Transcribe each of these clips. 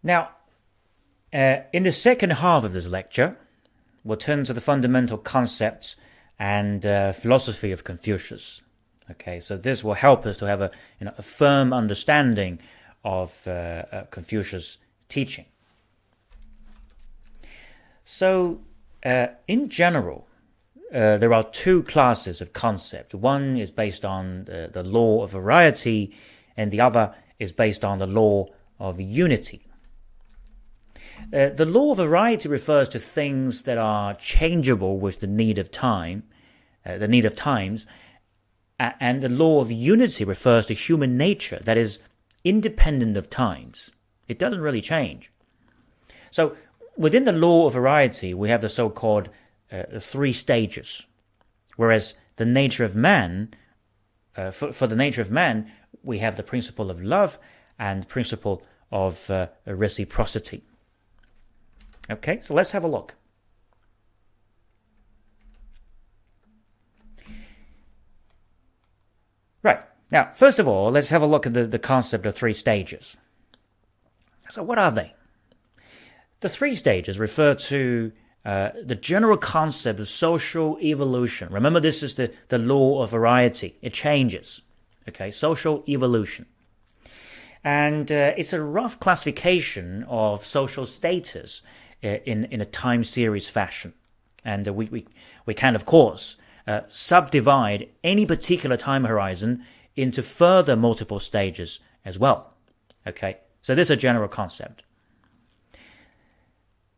Now, in the second half of this lecture, we'll turn to the fundamental concepts and philosophy of Confucius. Okay, so this will help us to have a firm understanding of Confucius' teaching. So, in general, there are two classes of concept. One is based on the law of variety, and the other is based on the law of unity. The law of variety refers to things that are changeable with the need of time, the need of times, and the law of unity refers to human nature that is independent of times. It doesn't really change. So within the law of variety, we have the so-called three stages, whereas the nature of man, for the nature of man, we have the principle of love and principle of reciprocity. Okay, so let's have a look. Right, now, first of all, let's have a look at the concept of three stages. So what are they? The three stages refer to the general concept of social evolution. Remember, this is the law of variety. It changes. Okay, social evolution. And it's a rough classification of social status in a time series fashion. And we can, of course, subdivide any particular time horizon into further multiple stages as well. Okay, so this is a general concept.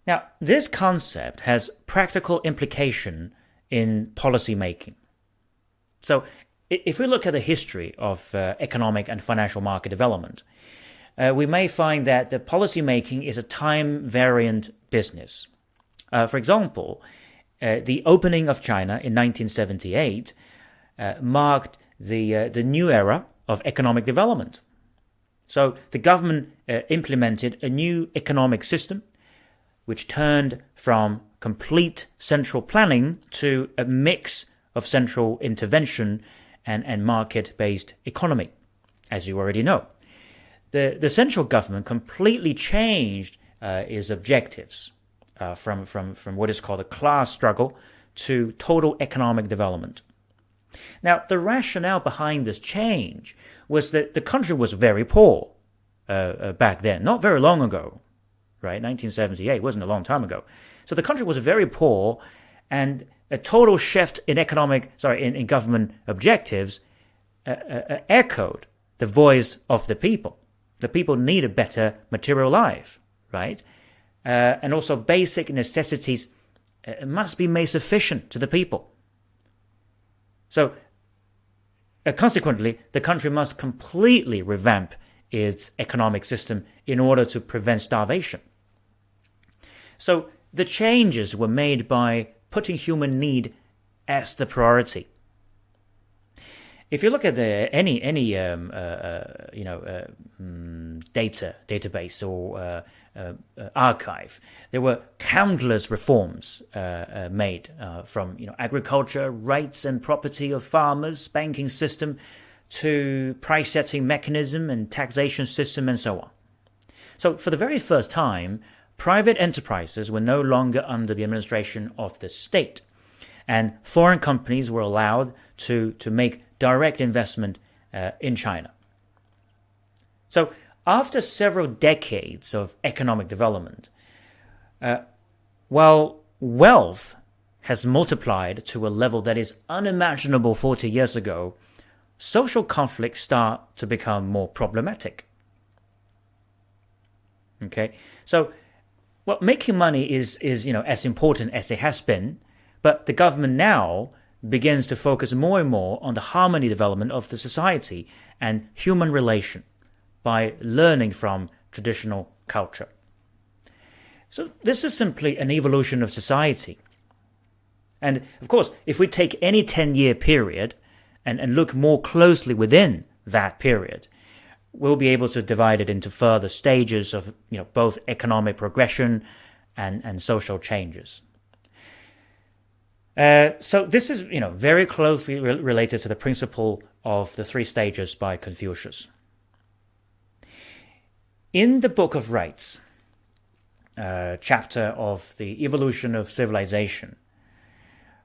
Now, this concept has practical implication in policy making. So, if we look at the history of economic and financial market development, we may find that the policy making is a time-variant business. For example, the opening of China in 1978 marked the new era of economic development. So the government implemented a new economic system which turned from complete central planning to a mix of central intervention and market-based economy, as you already know. The central government completely changed its objectives from what is called a class struggle to total economic development. Now, the rationale behind this change was that the country was very poor back then, not very long ago, right? 1978 wasn't a long time ago. So the country was very poor, and a total shift in in government objectives echoed the voice of the people. The people need a better material life, right? And also basic necessities must be made sufficient to the people. So, consequently, the country must completely revamp its economic system in order to prevent starvation. So, the changes were made by putting human need as the priority. If you look at any database or archive, there were countless reforms made from agriculture, rights and property of farmers, banking system, to price setting mechanism and taxation system, and so on. So for the very first time, private enterprises were no longer under the administration of the state, and foreign companies were allowed to make direct investment in China. So after several decades of economic development, while wealth has multiplied to a level that is unimaginable 40 years ago, social conflicts start to become more problematic. Okay, so making money is as important as it has been, but the government now begins to focus more and more on the harmony development of the society and human relation by learning from traditional culture. So this is simply an evolution of society. And of course, if we take any 10-year period and look more closely within that period, we'll be able to divide it into further stages of both economic progression and social changes. So this is very closely related to the principle of the three stages by Confucius. In the Book of Rights, chapter of the evolution of civilization,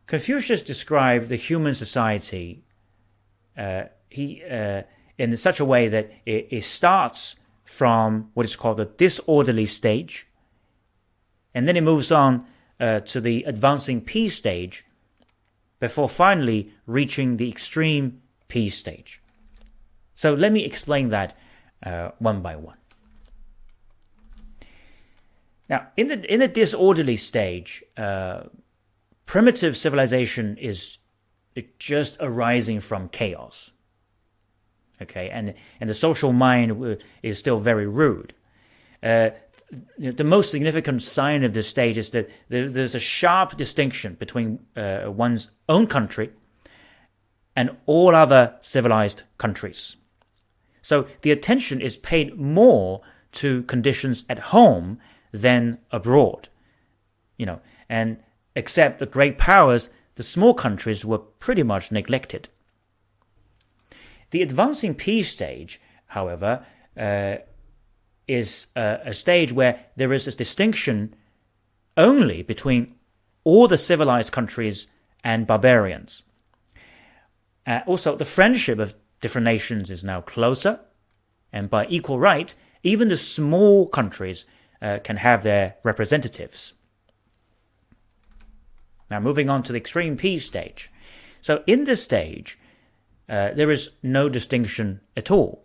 Confucius described the human society in such a way that it starts from what is called the disorderly stage, and then it moves on to the advancing peace stage, before finally reaching the extreme peace stage. So let me explain that one by one. Now, in the disorderly stage, primitive civilization is just arising from chaos. Okay, and the social mind is still very rude. The most significant sign of this stage is that there's a sharp distinction between one's own country and all other civilized countries. So the attention is paid more to conditions at home than abroad. And except the great powers, the small countries were pretty much neglected. The advancing peace stage, however, is a stage where there is this distinction only between all the civilized countries and barbarians. Also, the friendship of different nations is now closer, and by equal right, even the small countries can have their representatives. Now, moving on to the extreme peace stage. So in this stage, there is no distinction at all.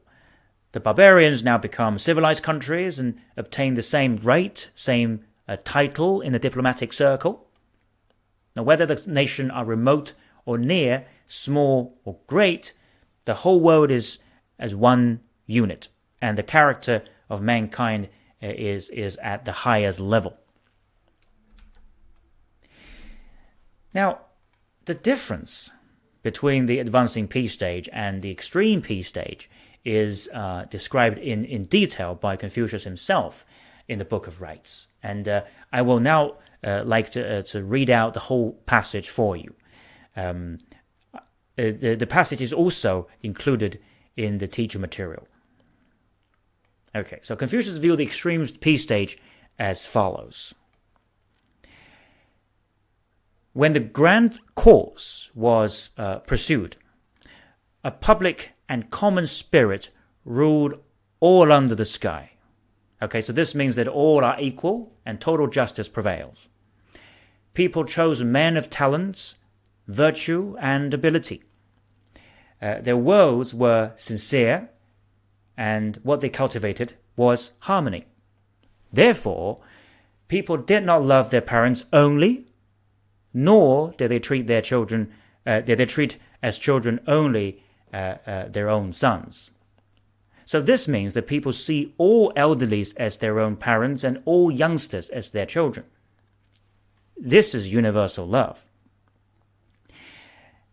The barbarians now become civilized countries and obtain the same right, same title in the diplomatic circle. Now, whether the nation are remote or near, small or great, the whole world is as one unit, and the character of mankind is at the highest level. Now, the difference between the advancing peace stage and the extreme peace stage is described in detail by Confucius himself in the Book of Rites. And I will now like to read out the whole passage for you. The passage is also included in the teacher material. Okay, so Confucius viewed the extreme peace stage as follows. When the grand cause was pursued, a public and common spirit ruled all under the sky. Okay, so this means that all are equal and total justice prevails. People chose men of talents, virtue, and ability. Their words were sincere, and what they cultivated was harmony. Therefore, people did not love their parents only, nor did they treat their children, as children only their own sons. So this means that people see all elderlies as their own parents and all youngsters as their children. This is universal love.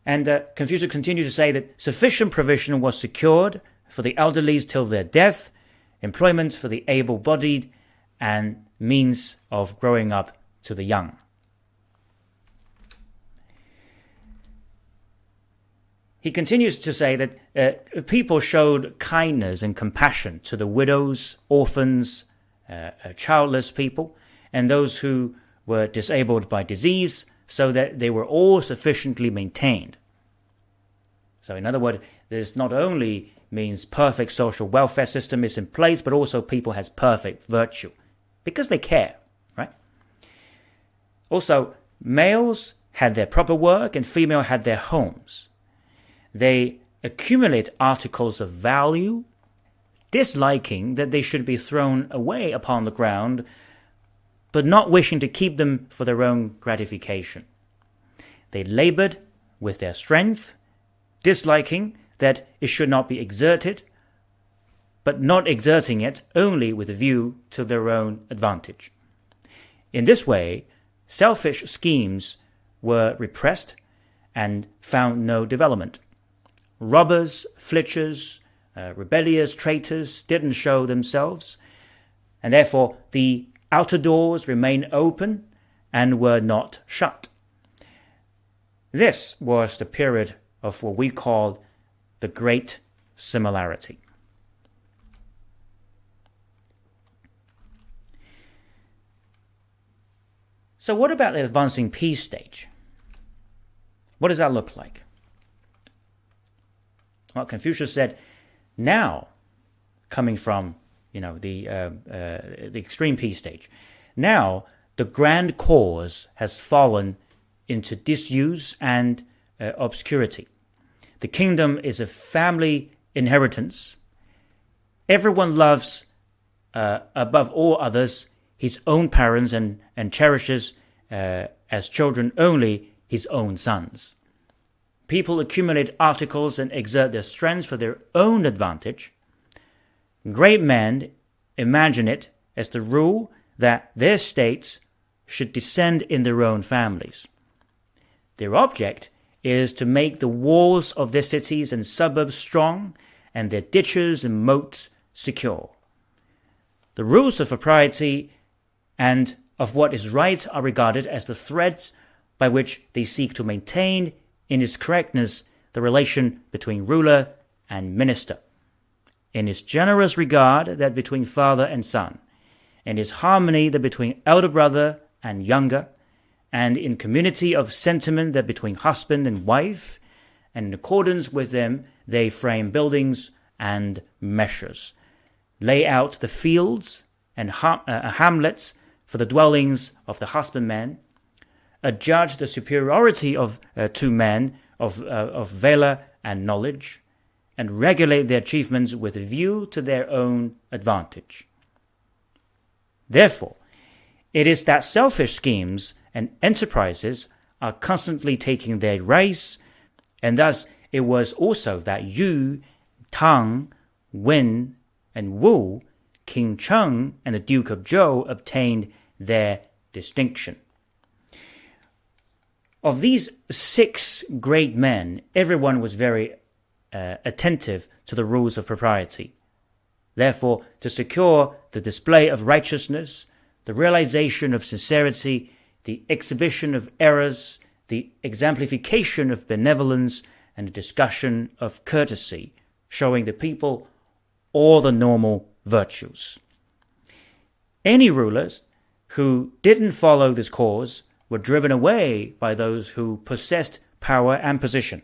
And Confucius continued to say that sufficient provision was secured for the elderlies till their death, employment for the able-bodied, and means of growing up to the young. He continues to say that people showed kindness and compassion to the widows, orphans, childless people, and those who were disabled by disease, so that they were all sufficiently maintained. So in other words, this not only means perfect social welfare system is in place, but also people has perfect virtue, because they care, right? Also, males had their proper work and female had their homes. They accumulate articles of value, disliking that they should be thrown away upon the ground, but not wishing to keep them for their own gratification. They labored with their strength, disliking that it should not be exerted, but not exerting it only with a view to their own advantage. In this way, selfish schemes were repressed and found no development. Robbers, fletchers, rebellious traitors didn't show themselves, and therefore the outer doors remained open and were not shut. This was the period of what we call the Great Similarity. So what about the advancing peace stage? What does that look like? Well, Confucius said, now, coming from the extreme peace stage, now the grand cause has fallen into disuse and obscurity. The kingdom is a family inheritance. Everyone loves, above all others, his own parents and cherishes, as children only, his own sons. People accumulate articles and exert their strength for their own advantage. Great men imagine it as the rule that their states should descend in their own families. Their object is to make the walls of their cities and suburbs strong and their ditches and moats secure. The rules of propriety and of what is right are regarded as the threads by which they seek to maintain in its correctness the relation between ruler and minister, in its generous regard that between father and son, in its harmony that between elder brother and younger, and in community of sentiment that between husband and wife, and in accordance with them they frame buildings and measures, lay out the fields and hamlets for the dwellings of the husbandman, adjudge the superiority of two men of valor and knowledge, and regulate their achievements with a view to their own advantage. Therefore, it is that selfish schemes and enterprises are constantly taking their rise, and thus it was also that Yu, Tang, Wen, and Wu, King Cheng, and the Duke of Zhou obtained their distinction. Of these 6 great men, everyone was very attentive to the rules of propriety. Therefore, to secure the display of righteousness, the realization of sincerity, the exhibition of errors, the exemplification of benevolence, and the discussion of courtesy, showing the people all the normal virtues. Any rulers who didn't follow this course were driven away by those who possessed power and position,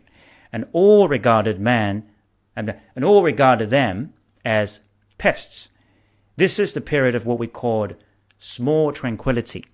and all regarded all regarded them as pests. This is the period of what we called small tranquility.